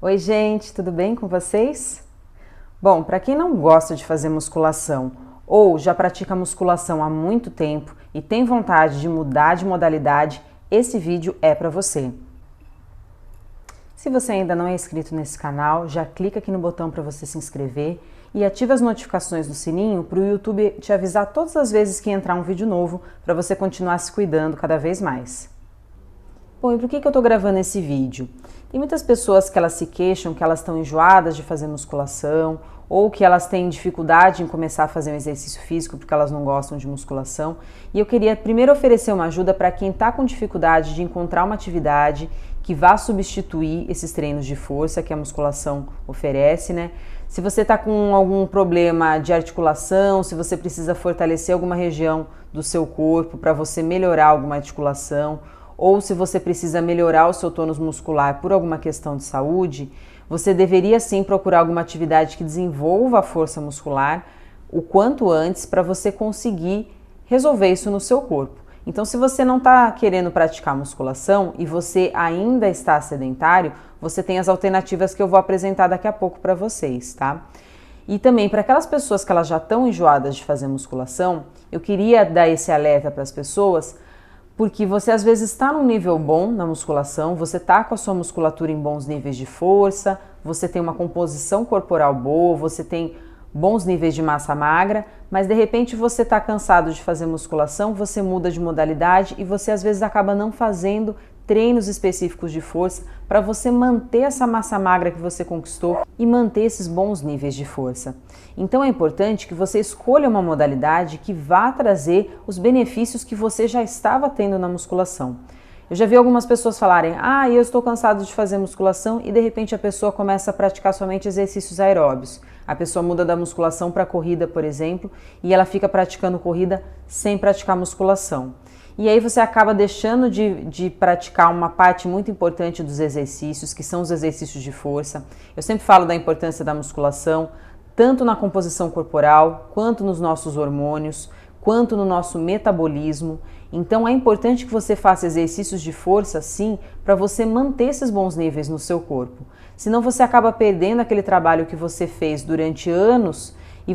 Oi, gente, tudo bem com vocês? Bom, para quem não gosta de fazer musculação ou já pratica musculação há muito tempo e tem vontade de mudar de modalidade, esse vídeo é para você. Se você ainda não é inscrito nesse canal, já clica aqui no botão para você se inscrever e ativa as notificações do sininho para o YouTube te avisar todas as vezes que entrar um vídeo novo para você continuar se cuidando cada vez mais. Bom, e por que eu estou gravando esse vídeo? Tem muitas pessoas que elas se queixam que elas estão enjoadas de fazer musculação ou que elas têm dificuldade em começar a fazer um exercício físico porque elas não gostam de musculação. E eu queria primeiro oferecer uma ajuda para quem está com dificuldade de encontrar uma atividade que vá substituir esses treinos de força que a musculação oferece, né? Se você está com algum problema de articulação, se você precisa fortalecer alguma região do seu corpo para você melhorar alguma articulação, ou se você precisa melhorar o seu tônus muscular por alguma questão de saúde, você deveria sim procurar alguma atividade que desenvolva a força muscular o quanto antes para você conseguir resolver isso no seu corpo. Então, se você não está querendo praticar musculação e você ainda está sedentário, você tem as alternativas que eu vou apresentar daqui a pouco para vocês, tá? E também para aquelas pessoas que elas já estão enjoadas de fazer musculação, eu queria dar esse alerta para as pessoas, porque você às vezes está num nível bom na musculação, você está com a sua musculatura em bons níveis de força, você tem uma composição corporal boa, você tem bons níveis de massa magra, mas de repente você está cansado de fazer musculação, você muda de modalidade e você às vezes acaba não fazendo treinos específicos de força para você manter essa massa magra que você conquistou e manter esses bons níveis de força. Então é importante que você escolha uma modalidade que vá trazer os benefícios que você já estava tendo na musculação. Eu já vi algumas pessoas falarem, eu estou cansado de fazer musculação e de repente a pessoa começa a praticar somente exercícios aeróbios. A pessoa muda da musculação para corrida, por exemplo, e ela fica praticando corrida sem praticar musculação. E aí você acaba deixando de praticar uma parte muito importante dos exercícios, que são os exercícios de força. Eu sempre falo da importância da musculação, tanto na composição corporal, quanto nos nossos hormônios, quanto no nosso metabolismo. Então é importante que você faça exercícios de força, sim, para você manter esses bons níveis no seu corpo. Senão você acaba perdendo aquele trabalho que você fez durante anos e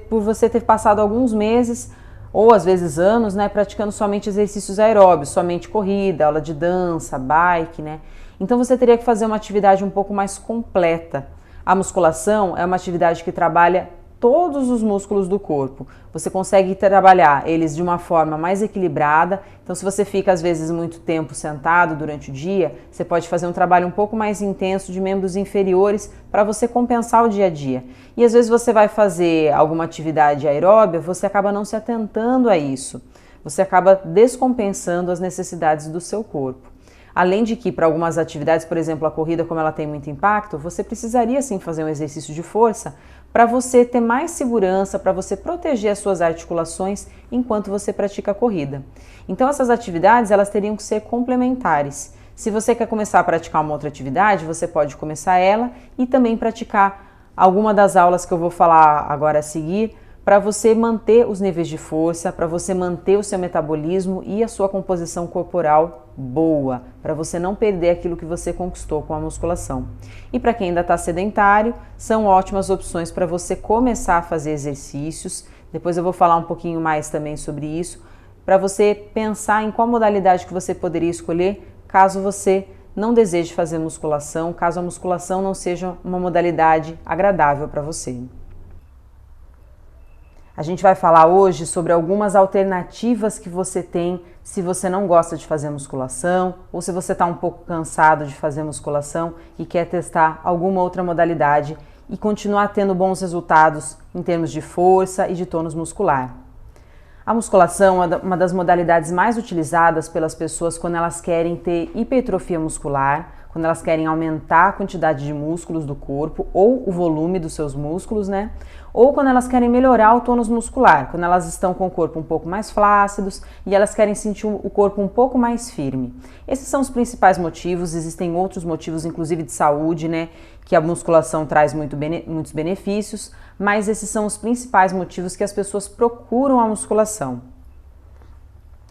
por você ter passado alguns meses ou às vezes anos, né, praticando somente exercícios aeróbios, somente corrida, aula de dança, bike, né? Então você teria que fazer uma atividade um pouco mais completa. A musculação é uma atividade que trabalha todos os músculos do corpo. Você consegue trabalhar eles de uma forma mais equilibrada. Então, se você fica às vezes muito tempo sentado durante o dia, você pode fazer um trabalho um pouco mais intenso de membros inferiores para você compensar o dia a dia. E às vezes você vai fazer alguma atividade aeróbia, você acaba não se atentando a isso. Você acaba descompensando as necessidades do seu corpo. Além de que, para algumas atividades, por exemplo, a corrida, como ela tem muito impacto, você precisaria sim fazer um exercício de força para você ter mais segurança, para você proteger as suas articulações enquanto você pratica a corrida. Então, essas atividades, elas teriam que ser complementares. Se você quer começar a praticar uma outra atividade, você pode começar ela e também praticar alguma das aulas que eu vou falar agora a seguir, para você manter os níveis de força, para você manter o seu metabolismo e a sua composição corporal boa, para você não perder aquilo que você conquistou com a musculação. E para quem ainda está sedentário, são ótimas opções para você começar a fazer exercícios. Depois eu vou falar um pouquinho mais também sobre isso, para você pensar em qual modalidade que você poderia escolher caso você não deseje fazer musculação, caso a musculação não seja uma modalidade agradável para você. A gente vai falar hoje sobre algumas alternativas que você tem se você não gosta de fazer musculação ou se você está um pouco cansado de fazer musculação e quer testar alguma outra modalidade e continuar tendo bons resultados em termos de força e de tônus muscular. A musculação é uma das modalidades mais utilizadas pelas pessoas quando elas querem ter hipertrofia muscular, quando elas querem aumentar a quantidade de músculos do corpo ou o volume dos seus músculos, né? Ou quando elas querem melhorar o tônus muscular, quando elas estão com o corpo um pouco mais flácidos e elas querem sentir o corpo um pouco mais firme. Esses são os principais motivos, existem outros motivos, inclusive de saúde, né? Que a musculação traz muitos benefícios, mas esses são os principais motivos que as pessoas procuram a musculação.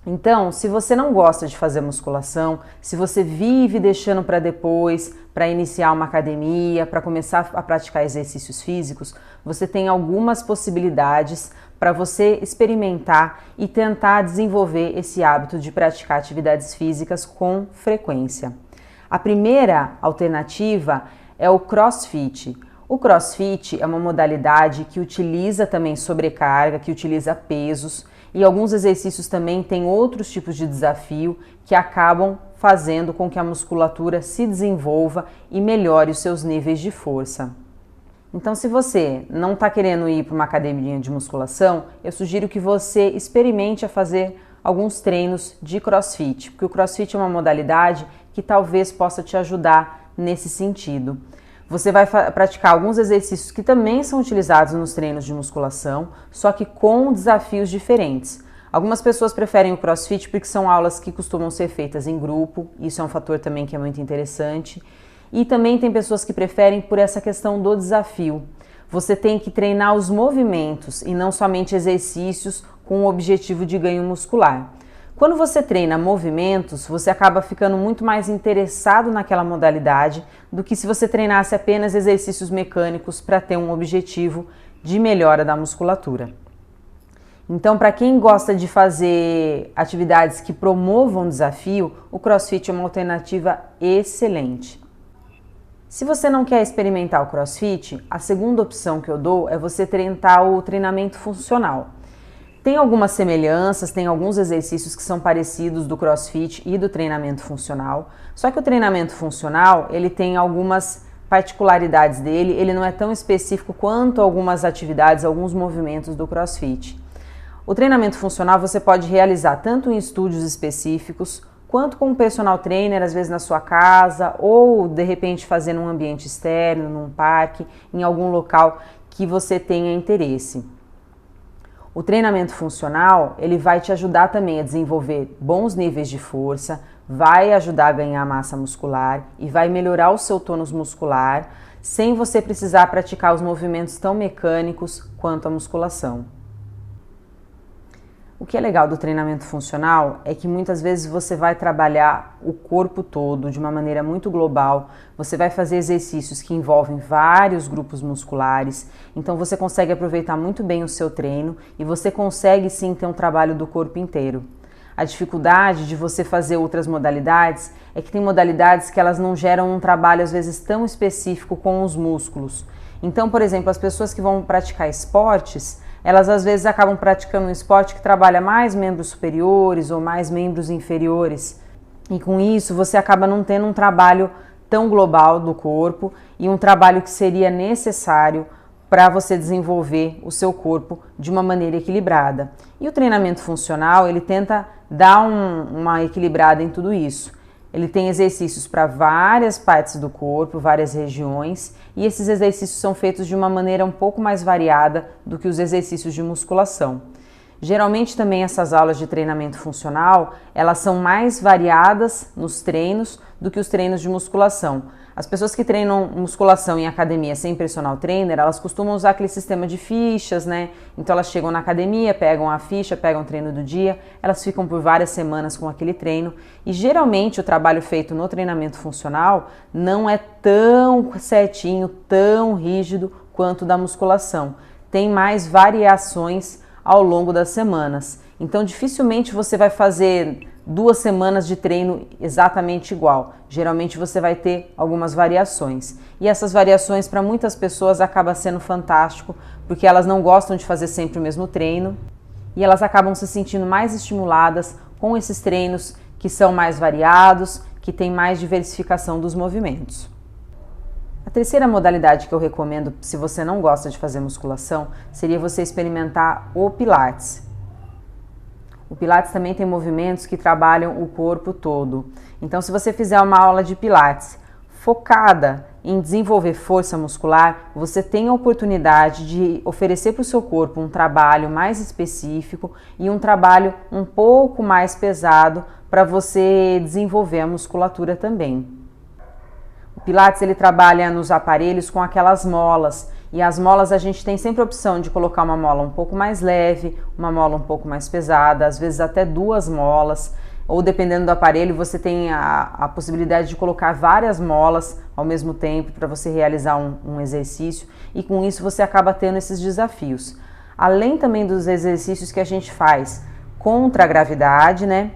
Então, se você não gosta de fazer musculação, se você vive deixando para depois, para iniciar uma academia, para começar a praticar exercícios físicos, você tem algumas possibilidades para você experimentar e tentar desenvolver esse hábito de praticar atividades físicas com frequência. A primeira alternativa é o CrossFit. O CrossFit é uma modalidade que utiliza também sobrecarga, que utiliza pesos, e alguns exercícios também têm outros tipos de desafio que acabam fazendo com que a musculatura se desenvolva e melhore os seus níveis de força. Então, se você não está querendo ir para uma academia de musculação, eu sugiro que você experimente a fazer alguns treinos de CrossFit, porque o CrossFit é uma modalidade que talvez possa te ajudar nesse sentido. Você vai praticar alguns exercícios que também são utilizados nos treinos de musculação, só que com desafios diferentes. Algumas pessoas preferem o CrossFit porque são aulas que costumam ser feitas em grupo, isso é um fator também que é muito interessante. E também tem pessoas que preferem por essa questão do desafio. Você tem que treinar os movimentos e não somente exercícios com o objetivo de ganho muscular. Quando você treina movimentos, você acaba ficando muito mais interessado naquela modalidade do que se você treinasse apenas exercícios mecânicos para ter um objetivo de melhora da musculatura. Então, para quem gosta de fazer atividades que promovam desafio, o CrossFit é uma alternativa excelente. Se você não quer experimentar o CrossFit, a segunda opção que eu dou é você tentar o treinamento funcional. Tem algumas semelhanças, tem alguns exercícios que são parecidos do CrossFit e do treinamento funcional, só que o treinamento funcional, ele tem algumas particularidades dele, ele não é tão específico quanto algumas atividades, alguns movimentos do CrossFit. O treinamento funcional você pode realizar tanto em estúdios específicos, quanto com um personal trainer, às vezes na sua casa, ou de repente fazer num ambiente externo, num parque, em algum local que você tenha interesse. O treinamento funcional, ele vai te ajudar também a desenvolver bons níveis de força, vai ajudar a ganhar massa muscular e vai melhorar o seu tônus muscular, sem você precisar praticar os movimentos tão mecânicos quanto a musculação. O que é legal do treinamento funcional é que muitas vezes você vai trabalhar o corpo todo de uma maneira muito global, você vai fazer exercícios que envolvem vários grupos musculares, então você consegue aproveitar muito bem o seu treino e você consegue sim ter um trabalho do corpo inteiro. A dificuldade de você fazer outras modalidades é que tem modalidades que elas não geram um trabalho às vezes tão específico com os músculos. Então, por exemplo, as pessoas que vão praticar esportes, elas às vezes acabam praticando um esporte que trabalha mais membros superiores ou mais membros inferiores. E com isso você acaba não tendo um trabalho tão global do corpo e um trabalho que seria necessário para você desenvolver o seu corpo de uma maneira equilibrada. E o treinamento funcional, ele tenta dar uma equilibrada em tudo isso. Ele tem exercícios para várias partes do corpo, várias regiões, e esses exercícios são feitos de uma maneira um pouco mais variada do que os exercícios de musculação. Geralmente também essas aulas de treinamento funcional, elas são mais variadas nos treinos do que os treinos de musculação. As pessoas que treinam musculação em academia sem personal trainer, elas costumam usar aquele sistema de fichas, né? Então elas chegam na academia, pegam a ficha, pegam o treino do dia, elas ficam por várias semanas com aquele treino e geralmente o trabalho feito no treinamento funcional não é tão certinho, tão rígido quanto o da musculação. Tem mais variações ao longo das semanas. Então dificilmente você vai fazer 2 semanas de treino exatamente igual. Geralmente você vai ter algumas variações. E essas variações para muitas pessoas acaba sendo fantástico, porque elas não gostam de fazer sempre o mesmo treino e elas acabam se sentindo mais estimuladas com esses treinos que são mais variados, que tem mais diversificação dos movimentos. A terceira modalidade que eu recomendo, se você não gosta de fazer musculação, seria você experimentar o Pilates. O Pilates também tem movimentos que trabalham o corpo todo. Então, se você fizer uma aula de Pilates focada em desenvolver força muscular, você tem a oportunidade de oferecer para o seu corpo um trabalho mais específico e um trabalho um pouco mais pesado para você desenvolver a musculatura também. O Pilates ele trabalha nos aparelhos com aquelas molas E as molas a gente tem sempre a opção de colocar uma mola um pouco mais leve, uma mola um pouco mais pesada, às vezes até 2 molas, ou dependendo do aparelho você tem a possibilidade de colocar várias molas ao mesmo tempo para você realizar um exercício, e com isso você acaba tendo esses desafios. Além também dos exercícios que a gente faz contra a gravidade, né?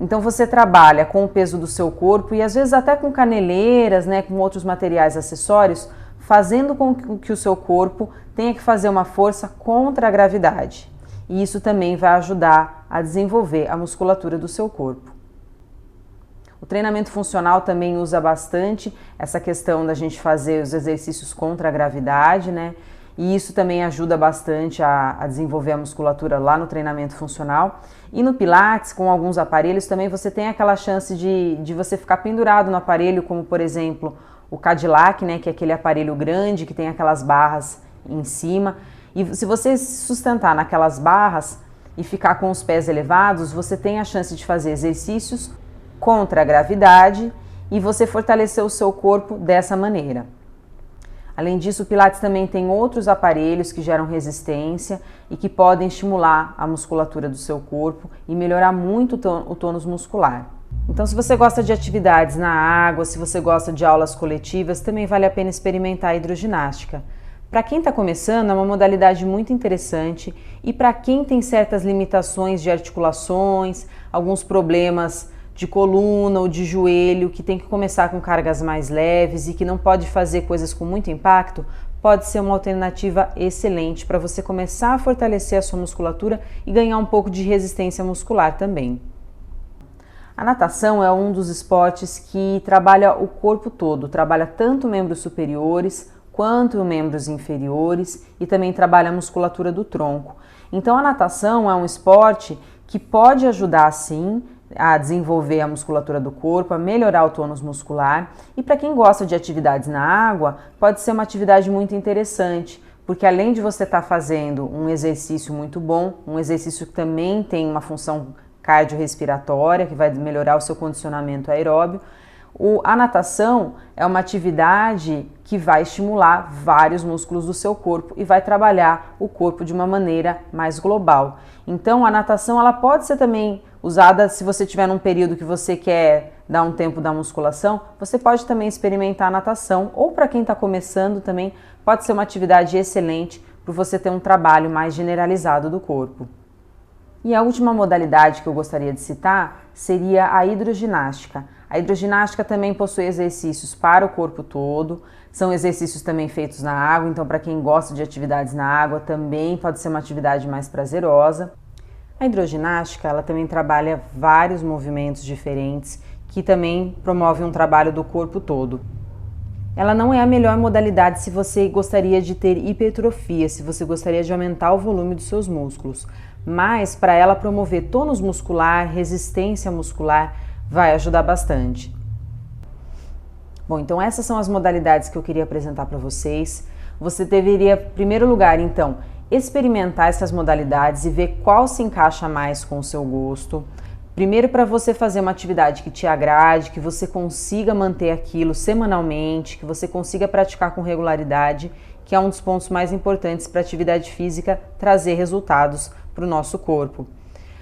Então você trabalha com o peso do seu corpo e às vezes até com caneleiras, né, com outros materiais acessórios, fazendo com que o seu corpo tenha que fazer uma força contra a gravidade. E isso também vai ajudar a desenvolver a musculatura do seu corpo. O treinamento funcional também usa bastante essa questão da gente fazer os exercícios contra a gravidade, né? E isso também ajuda bastante a desenvolver a musculatura lá no treinamento funcional. E no Pilates, com alguns aparelhos, também você tem aquela chance de você ficar pendurado no aparelho, como por exemplo o Cadillac, né, que é aquele aparelho grande que tem aquelas barras em cima. E se você se sustentar naquelas barras e ficar com os pés elevados, você tem a chance de fazer exercícios contra a gravidade e você fortalecer o seu corpo dessa maneira. Além disso, o Pilates também tem outros aparelhos que geram resistência e que podem estimular a musculatura do seu corpo e melhorar muito o tônus muscular. Então, se você gosta de atividades na água, se você gosta de aulas coletivas, também vale a pena experimentar a hidroginástica. Para quem está começando, é uma modalidade muito interessante, e para quem tem certas limitações de articulações, alguns problemas de coluna ou de joelho, que tem que começar com cargas mais leves e que não pode fazer coisas com muito impacto, pode ser uma alternativa excelente para você começar a fortalecer a sua musculatura e ganhar um pouco de resistência muscular também. A natação é um dos esportes que trabalha o corpo todo, trabalha tanto membros superiores quanto membros inferiores e também trabalha a musculatura do tronco. Então a natação é um esporte que pode ajudar sim a desenvolver a musculatura do corpo, a melhorar o tônus muscular, e para quem gosta de atividades na água, pode ser uma atividade muito interessante, porque além de você estar fazendo um exercício muito bom, um exercício que também tem uma função cardiorrespiratória, que vai melhorar o seu condicionamento aeróbio, a natação é uma atividade que vai estimular vários músculos do seu corpo e vai trabalhar o corpo de uma maneira mais global. Então a natação ela pode ser também usada se você tiver num período que você quer dar um tempo da musculação, você pode também experimentar a natação, ou para quem está começando também pode ser uma atividade excelente para você ter um trabalho mais generalizado do corpo. E a última modalidade que eu gostaria de citar seria a hidroginástica. A hidroginástica também possui exercícios para o corpo todo, são exercícios também feitos na água, então para quem gosta de atividades na água também pode ser uma atividade mais prazerosa. A hidroginástica ela também trabalha vários movimentos diferentes que também promovem um trabalho do corpo todo. Ela não é a melhor modalidade se você gostaria de ter hipertrofia, se você gostaria de aumentar o volume dos seus músculos, mas para ela promover tônus muscular, resistência muscular, vai ajudar bastante. Bom, então essas são as modalidades que eu queria apresentar para vocês. Você deveria, em primeiro lugar, então, experimentar essas modalidades e ver qual se encaixa mais com o seu gosto. Primeiro, para você fazer uma atividade que te agrade, que você consiga manter aquilo semanalmente, que você consiga praticar com regularidade, que é um dos pontos mais importantes para a atividade física trazer resultados para o nosso corpo.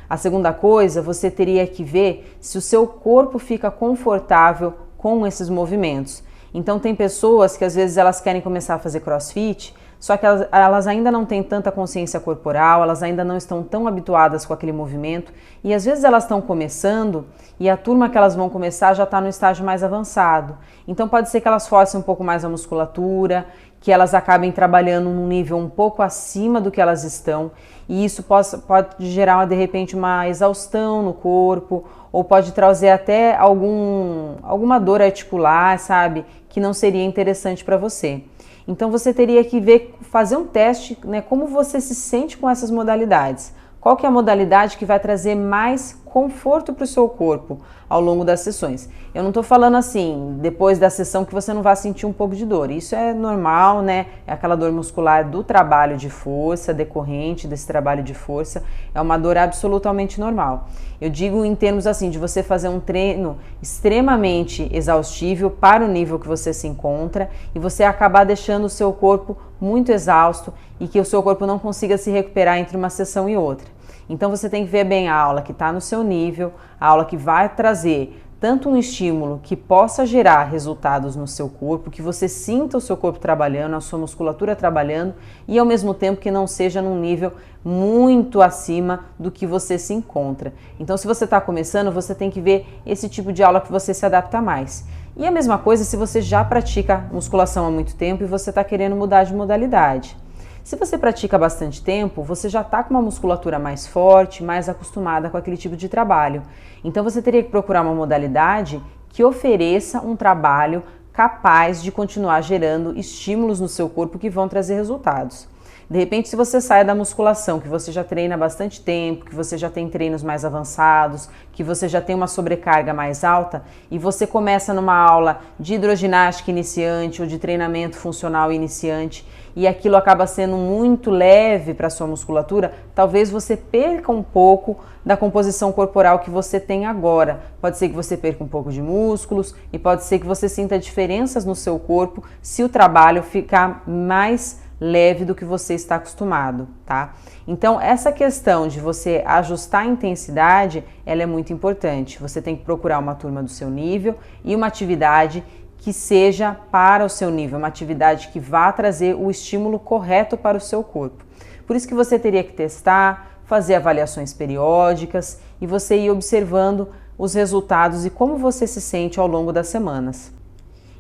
A segunda coisa, você teria que ver se o seu corpo fica confortável com esses movimentos. Então tem pessoas que às vezes elas querem começar a fazer crossfit, só que elas ainda não têm tanta consciência corporal, elas ainda não estão tão habituadas com aquele movimento e às vezes elas estão começando e a turma que elas vão começar já está no estágio mais avançado. Então pode ser que elas forcem um pouco mais a musculatura, que elas acabem trabalhando num nível um pouco acima do que elas estão e isso pode gerar de repente uma exaustão no corpo ou pode trazer até alguma dor articular, sabe, que não seria interessante para você. Então você teria que fazer um teste, né, como você se sente com essas modalidades. Qual que é a modalidade que vai trazer mais conforto para o seu corpo ao longo das sessões. Eu não estou falando assim, depois da sessão que você não vai sentir um pouco de dor. Isso é normal, né? É aquela dor muscular do trabalho de força, decorrente desse trabalho de força. É uma dor absolutamente normal. Eu digo em termos assim, de você fazer um treino extremamente exaustivo para o nível que você se encontra e você acabar deixando o seu corpo muito exausto e que o seu corpo não consiga se recuperar entre uma sessão e outra. Então você tem que ver bem a aula que está no seu nível, a aula que vai trazer tanto um estímulo que possa gerar resultados no seu corpo, que você sinta o seu corpo trabalhando, a sua musculatura trabalhando e ao mesmo tempo que não seja num nível muito acima do que você se encontra. Então se você está começando, você tem que ver esse tipo de aula que você se adapta mais. E a mesma coisa se você já pratica musculação há muito tempo e você está querendo mudar de modalidade. Se você pratica há bastante tempo, você já está com uma musculatura mais forte, mais acostumada com aquele tipo de trabalho. Então você teria que procurar uma modalidade que ofereça um trabalho capaz de continuar gerando estímulos no seu corpo que vão trazer resultados. De repente, se você sai da musculação, que você já treina há bastante tempo, que você já tem treinos mais avançados, que você já tem uma sobrecarga mais alta e você começa numa aula de hidroginástica iniciante ou de treinamento funcional iniciante e aquilo acaba sendo muito leve para a sua musculatura, talvez você perca um pouco da composição corporal que você tem agora. Pode ser que você perca um pouco de músculos e pode ser que você sinta diferenças no seu corpo se o trabalho ficar mais leve do que você está acostumado, tá? Então, essa questão de você ajustar a intensidade, ela é muito importante. Você tem que procurar uma turma do seu nível e uma atividade que seja para o seu nível, uma atividade que vá trazer o estímulo correto para o seu corpo. Por isso que você teria que testar, fazer avaliações periódicas e você ir observando os resultados e como você se sente ao longo das semanas.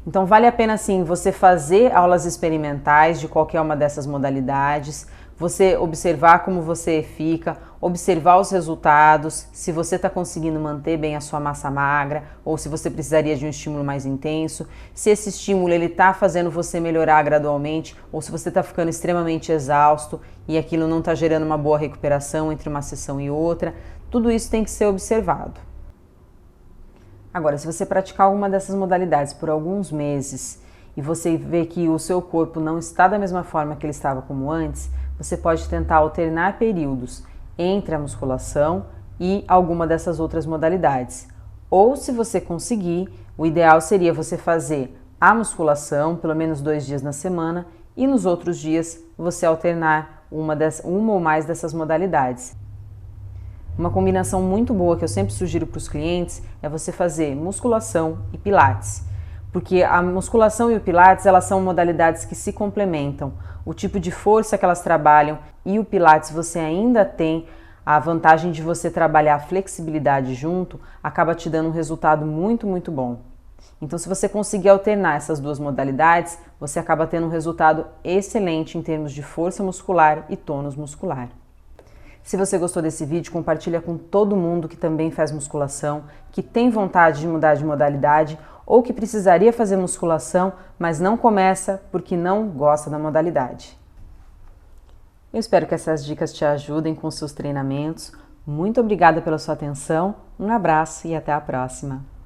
Então vale a pena sim você fazer aulas experimentais de qualquer uma dessas modalidades, você observar como você fica, observar os resultados, se você está conseguindo manter bem a sua massa magra ou se você precisaria de um estímulo mais intenso, se esse estímulo ele está fazendo você melhorar gradualmente ou se você está ficando extremamente exausto e aquilo não está gerando uma boa recuperação entre uma sessão e outra, tudo isso tem que ser observado. Agora, se você praticar alguma dessas modalidades por alguns meses e você vê que o seu corpo não está da mesma forma que ele estava como antes, você pode tentar alternar períodos entre a musculação e alguma dessas outras modalidades. Ou, se você conseguir, o ideal seria você fazer a musculação pelo menos 2 dias na semana e nos outros dias você alternar uma ou mais dessas modalidades. Uma combinação muito boa que eu sempre sugiro para os clientes é você fazer musculação e pilates, porque a musculação e o pilates elas são modalidades que se complementam. O tipo de força que elas trabalham e o pilates você ainda tem a vantagem de você trabalhar a flexibilidade junto, acaba te dando um resultado muito bom. Então, se você conseguir alternar essas duas modalidades, você acaba tendo um resultado excelente em termos de força muscular e tônus muscular. Se você gostou desse vídeo, compartilha com todo mundo que também faz musculação, que tem vontade de mudar de modalidade ou que precisaria fazer musculação, mas não começa porque não gosta da modalidade. Eu espero que essas dicas te ajudem com seus treinamentos. Muito obrigada pela sua atenção, um abraço e até a próxima!